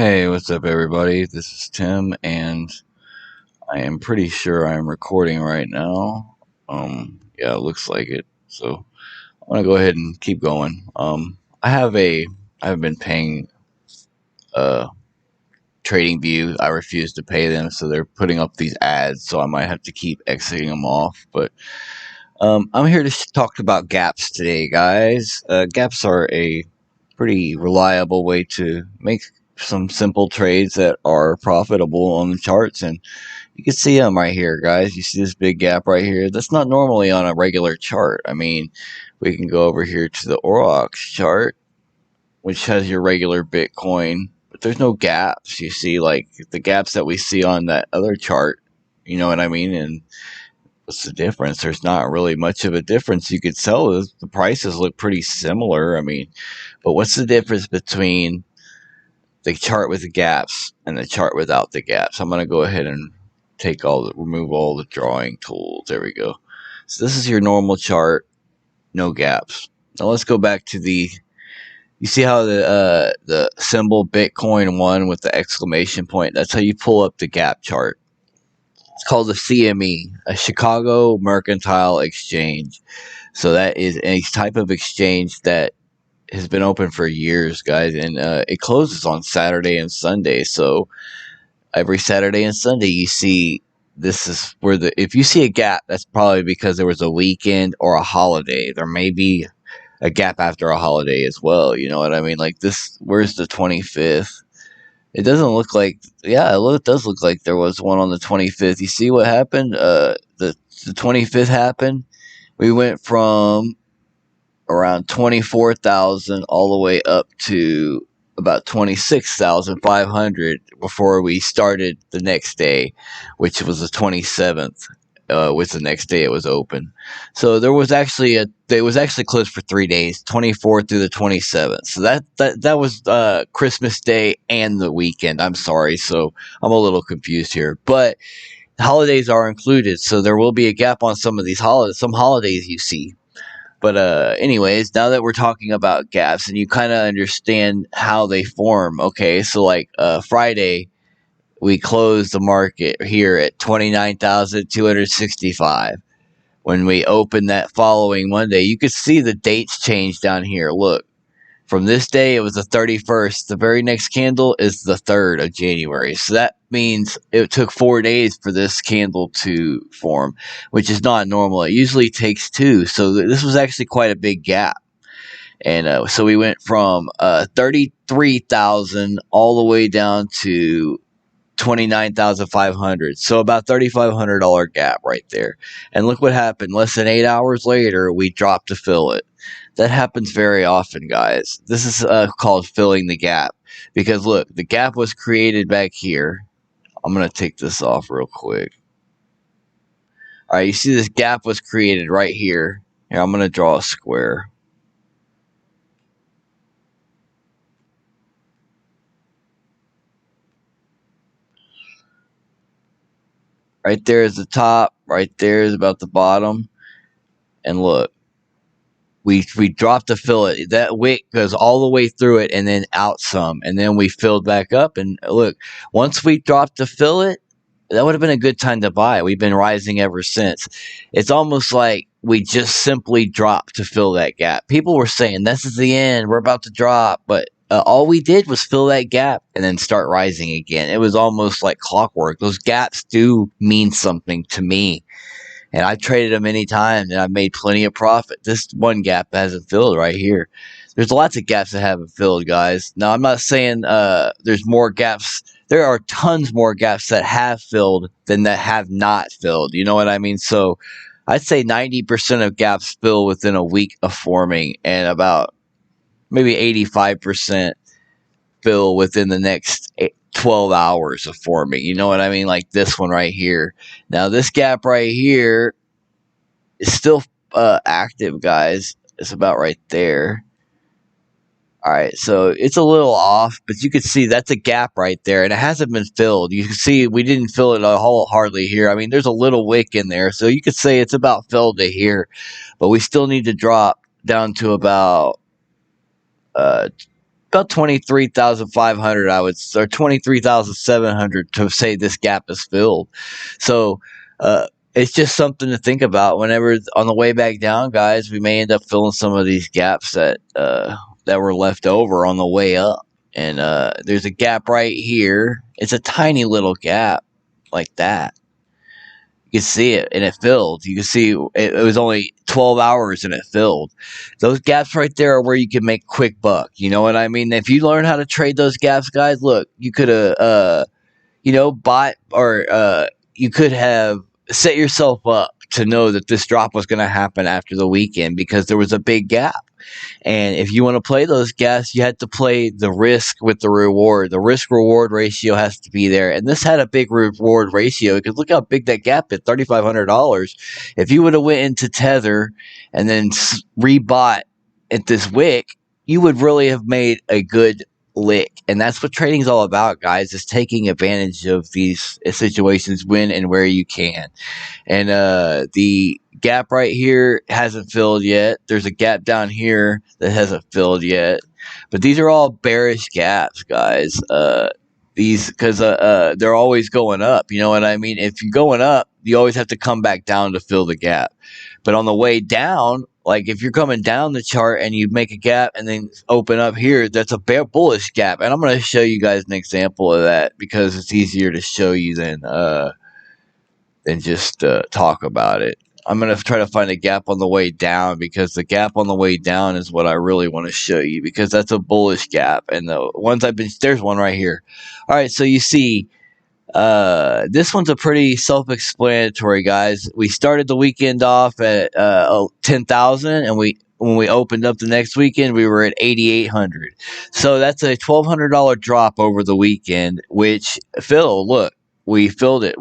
Hey, what's up, everybody? This is Tim, and I am pretty sure I'm recording right now. Yeah, it looks like it. So I'm gonna go ahead and keep going. I've been paying uh Trading View. I refuse to pay them, so they're putting up these ads. So I might have to keep exiting them off. But I'm here to talk about gaps today, guys. Gaps are a pretty reliable way to make some simple trades that are profitable on the charts, and you can see them right here, guys. You see this big gap right here? That's not normally on a regular chart. I mean, we can go over here to the Aurochs chart, which has your regular Bitcoin, but there's no gaps. You see, like the gaps that we see on that other chart. You know what I mean? And what's the difference? There's not really much of a difference. You could tell the prices look pretty similar. I mean, but what's the difference between the chart with the gaps and the chart without the gaps? I'm going to go ahead and remove all the drawing tools. There we go. So this is your normal chart, no gaps. Now let's go back to you see how the symbol Bitcoin 1 with the exclamation point, that's how you pull up the gap chart. It's called the CME, a Chicago Mercantile Exchange. So that is a type of exchange that has been open for years, guys, and it closes on Saturday and Sunday. So every Saturday and Sunday, you see this is where if you see a gap, that's probably because there was a weekend or a holiday. There may be a gap after a holiday as well. You know what I mean? Like this, where's the 25th? It doesn't look like, yeah, it does look like there was one on the 25th. You see what happened? The 25th happened. We went from around 24,000 all the way up to about 26,500 before we started the next day, which was the 27th. Was the next day it was open. So there was actually it was actually closed for 3 days, 24th through the 27th. So that was Christmas Day and the weekend. I'm sorry, so I'm a little confused here, but holidays are included, so there will be a gap on some of these holidays. Some holidays you see, but anyways, now that we're talking about gaps and you kind of understand how they form, okay? So like Friday, we closed the market here at 29,265. When we opened that following Monday, you could see the dates change down here. Look, from this day, it was the 31st. The very next candle is the 3rd of January. So that means it took 4 days for this candle to form, which is not normal. It usually takes 2. So this was actually quite a big gap. And so we went from 33,000 all the way down to 29,500. So about $3,500 gap right there. And look what happened. Less than 8 hours later, we dropped to fill it. That happens very often, guys. This is called filling the gap. Because look, the gap was created back here. I'm going to take this off real quick. All right, you see this gap was created right here. Here, I'm going to draw a square. Right there is the top. Right there is about the bottom. And look, we dropped to fill it. That wick goes all the way through it and then out some. And then we filled back up. And look, once we dropped to fill it, that would have been a good time to buy. We've been rising ever since. It's almost like we just simply dropped to fill that gap. People were saying, this is the end. We're about to drop. But all we did was fill that gap and then start rising again. It was almost like clockwork. Those gaps do mean something to me. And I've traded them many times and I've made plenty of profit. This one gap hasn't filled right here. There's lots of gaps that haven't filled, guys. Now, I'm not saying there's more gaps. There are tons more gaps that have filled than that have not filled. You know what I mean? So I'd say 90% of gaps fill within a week of forming, and about maybe 85% fill within the next 12 hours of forming. You know what I mean? Like this one right here. Now, this gap right here is still active, guys. It's about right there. All right, so it's a little off, but you can see that's a gap right there, and it hasn't been filled. You can see we didn't fill it a whole hardly here. I mean, there's a little wick in there, so you could say it's about filled to here, but we still need to drop down to about about 23,500, I would, or 23,700 to say this gap is filled. So, it's just something to think about whenever on the way back down, guys. We may end up filling some of these gaps that were left over on the way up. And there's a gap right here. It's a tiny little gap like that. You can see it, and it filled. You can see it was only 12 hours and it filled. Those gaps right there are where you can make quick buck. You know what I mean? If you learn how to trade those gaps, guys, look, you could have, bought or you could have set yourself up to know that this drop was going to happen after the weekend because there was a big gap. And if you want to play those gaps, you had to play the risk with the reward. The risk reward ratio has to be there. And this had a big reward ratio because look how big that gap is, $3,500. If you would have went into Tether and then rebought at this wick, you would really have made a good lick. And that's what trading is all about, guys, is taking advantage of these situations when and where you can. And the gap right here hasn't filled yet. There's a gap down here that hasn't filled yet. But these are all bearish gaps, guys. These because they're always going up. You know what I mean? If you're going up, you always have to come back down to fill the gap. But on the way down, like if you're coming down the chart and you make a gap and then open up here, that's a bullish gap. And I'm going to show you guys an example of that because it's easier to show you than just talk about it. I'm going to try to find a gap on the way down because the gap on the way down is what I really want to show you because that's a bullish gap. And the ones there's one right here. All right, so you see, this one's a pretty self-explanatory, guys. We started the weekend off at 10,000, and when we opened up the next weekend, we were at 8,800. So that's a $1,200 drop over the weekend. Which Phil, look, we filled it.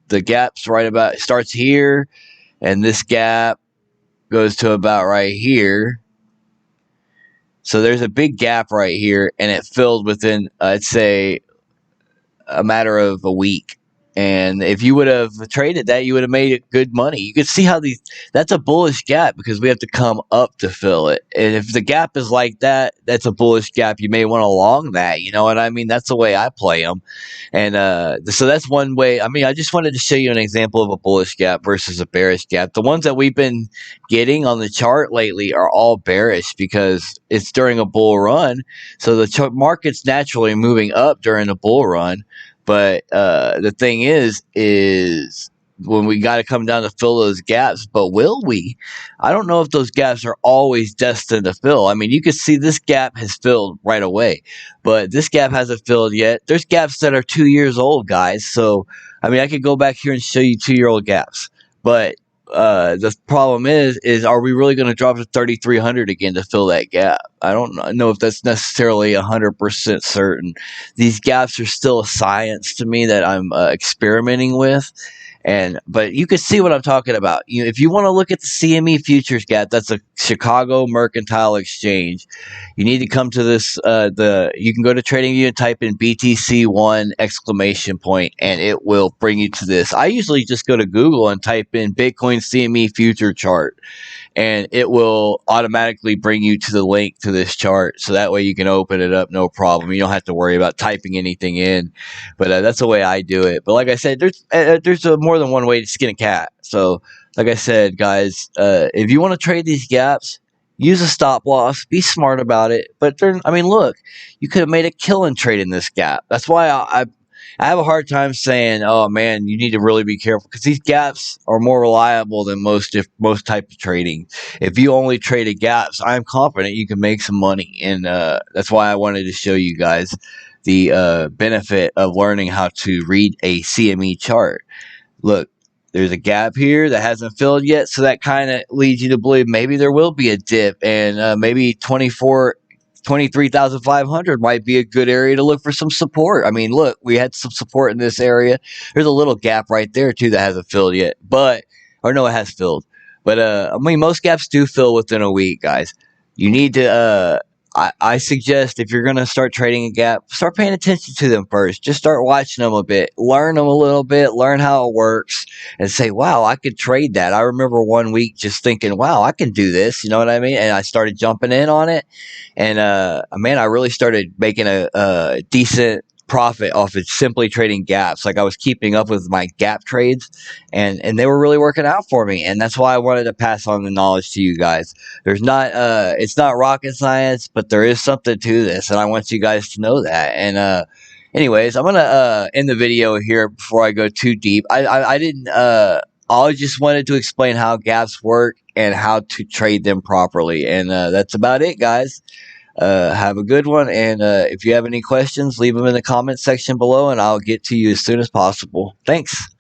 The gap's right about starts here, and this gap goes to about right here. So there's a big gap right here, and it filled within, I'd say, a matter of a week. And if you would have traded that, you would have made good money. You could see how that's a bullish gap because we have to come up to fill it. And if the gap is like that, that's a bullish gap. You may want to long that. You know what I mean? That's the way I play them. And so that's one way. I mean, I just wanted to show you an example of a bullish gap versus a bearish gap. The ones that we've been getting on the chart lately are all bearish because it's during a bull run. So the market's naturally moving up during a bull run. But the thing is when we got to come down to fill those gaps, but will we? I don't know if those gaps are always destined to fill. I mean, you can see this gap has filled right away, but this gap hasn't filled yet. There's gaps that are 2 years old, guys. So, I mean, I could go back here and show you 2-year-old gaps, but the problem is are we really going to drop to 3,300 again to fill that gap? I don't know if that's necessarily 100% certain. These gaps are still a science to me that I'm experimenting with. But you can see what I'm talking about. If you want to look at the CME futures gap, that's a Chicago Mercantile Exchange. You need to come to this. You can go to TradingView and type in BTC1 ! And it will bring you to this. I usually just go to Google and type in Bitcoin CME future chart, and it will automatically bring you to the link to this chart. So that way you can open it up, no problem. You don't have to worry about typing anything in. But that's the way I do it. But like I said, there's more than one way to skin a cat. So like I said, guys, if you want to trade these gaps, use a stop loss. Be smart about it. But look, you could have made a killing trading this gap. That's why I have a hard time saying, oh man, you need to really be careful because these gaps are more reliable than most type of trading. If you only traded gaps, I'm confident you can make some money. And that's why I wanted to show you guys the benefit of learning how to read a CME chart. Look, there's a gap here that hasn't filled yet, so that kind of leads you to believe maybe there will be a dip, and maybe 23,500 might be a good area to look for some support. I mean, look, we had some support in this area. There's a little gap right there too that hasn't filled yet, it has filled. But most gaps do fill within a week, guys. You need to I suggest if you're going to start trading a gap, start paying attention to them first. Just start watching them a bit, learn them a little bit, learn how it works, and say, wow, I could trade that. I remember one week just thinking, wow, I can do this. You know what I mean? And I started jumping in on it. And man, I really started making a decent profit off of simply trading gaps. Like I was keeping up with my gap trades, and they were really working out for me. And that's why I wanted to pass on the knowledge to you guys. There's not it's not rocket science, but there is something to this, and I want you guys to know that. And anyways, I'm gonna end the video here before I go too deep. I didn't I just wanted to explain how gaps work and how to trade them properly, and that's about it, guys. Have a good one, and if you have any questions, leave them in the comment section below, and I'll get to you as soon as possible. Thanks.